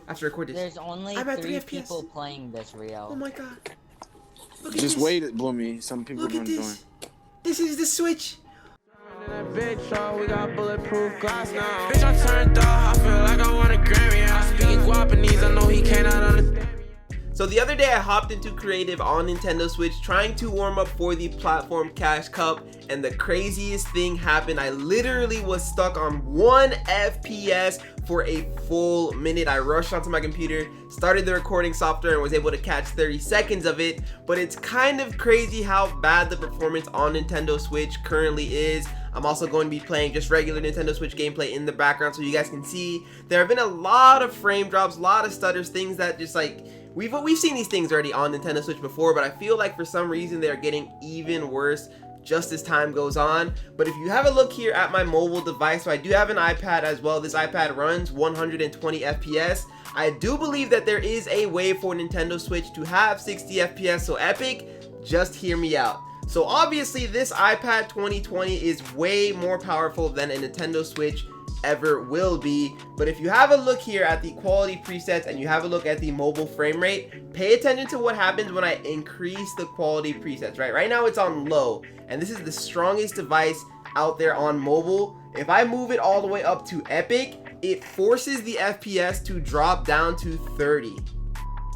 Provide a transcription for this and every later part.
I have to record this. There's only I'm at 3 FPS. people playing this, Rio. Oh my god. Look at Just this. wait, Bloomy. Some people Look at gonna join. this. This is the Switch. Bitch, oh, we got bulletproof glass now. Bitch, I turned off, I feel like I want a Grammy. I speak Guapanese, I know he cannot understand me. So the other day I hopped into creative on Nintendo Switch trying to warm up for the platform Cash Cup, and the craziest thing happened. I literally was stuck on 1 FPS for a full minute. I rushed onto my computer, started the recording software, and was able to catch 30 seconds of it. But it's kind of crazy how bad the performance on Nintendo Switch currently is. I'm also going to be playing just regular Nintendo Switch gameplay in the background so you guys can see. There have been a lot of frame drops, a lot of stutters, things that just like we've seen these things already on Nintendo Switch before, but I feel like for some reason they're getting even worse just as time goes on. But if you have a look here at my mobile device, so I do have an iPad as well. This iPad runs 120 FPS. I do believe that there is a way for Nintendo Switch to have 60 FPS, so Epic, just hear me out. So obviously this iPad 2020 is way more powerful than a Nintendo Switch ever will be. But if you have a look here at the quality presets and you have a look at the mobile frame rate, pay attention to what happens when I increase the quality presets. Right now it's on low, and this is the strongest device out there on mobile. If I move it all the way up to Epic, it forces the FPS to drop down to 30.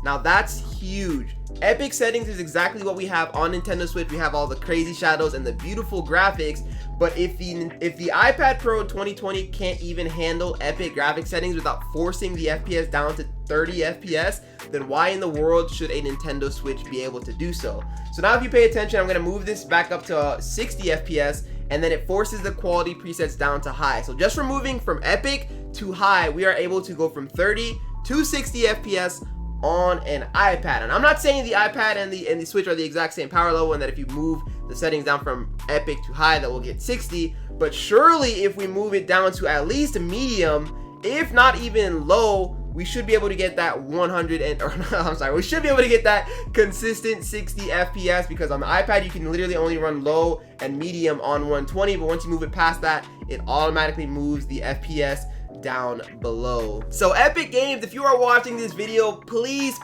Now that's huge. Epic settings is exactly what we have on Nintendo Switch. We have all the crazy shadows and the beautiful graphics, but if the iPad Pro 2020 can't even handle Epic graphic settings without forcing the FPS down to 30 FPS, then why in the world should a Nintendo Switch be able to do so? So now if you pay attention, I'm gonna move this back up to 60 FPS, and then it forces the quality presets down to high. So just from moving from Epic to high, we are able to go from 30 to 60 FPS on an iPad. And I'm not saying the iPad and the Switch are the exact same power level, and that if you move the settings down from Epic to high that we'll get 60, but surely if we move it down to at least medium, if not even low, we should be able to get that 100 and, or I'm sorry, we should be able to get that consistent 60 FPS, because on the iPad you can literally only run low and medium on 120, but once you move it past that, it automatically moves the FPS down below. So Epic Games, if you are watching this video, please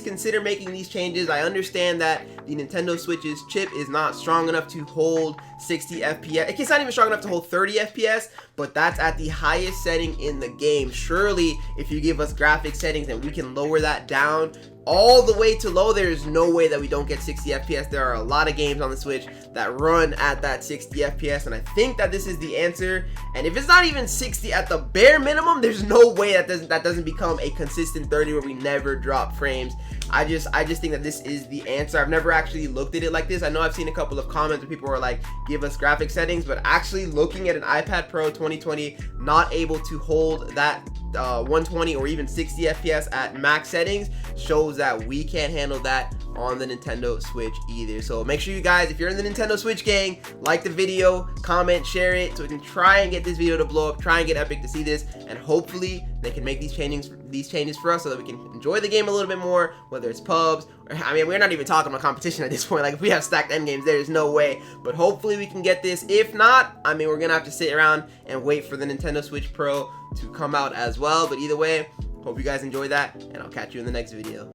consider making these changes. I understand that the Nintendo Switch's chip is not strong enough to hold 60 FPS. It's not even strong enough to hold 30 FPS, but that's at the highest setting in the game. Surely if you give us graphic settings and we can lower that down all the way to low, there is no way that we don't get 60 FPS. There are a lot of games on the Switch that run at that 60 FPS, and I think that this is the answer. And if it's not even 60 at the bare minimum, there's no way that doesn't become a consistent 30 where we never drop frames. I just think that this is the answer. I've never actually looked at it like this. I know I've seen a couple of comments where people are like, give us graphic settings, but actually looking at an iPad Pro 2020 not able to hold that 120 or even 60 FPS at max settings shows that we can't handle that on the Nintendo Switch either. So make sure you guys, if you're in the Nintendo Switch gang, like the video, comment, share it, so we can try and get this video to blow up, try and get Epic to see this, and hopefully they can make these changes for us so that we can enjoy the game a little bit more, whether it's pubs, or, I mean, we're not even talking about competition at this point. Like, if we have stacked endgames, there's no way, but hopefully we can get this. If not, I mean, we're gonna have to sit around and wait for the Nintendo Switch Pro to come out as well. But either way, hope you guys enjoy that, and I'll catch you in the next video.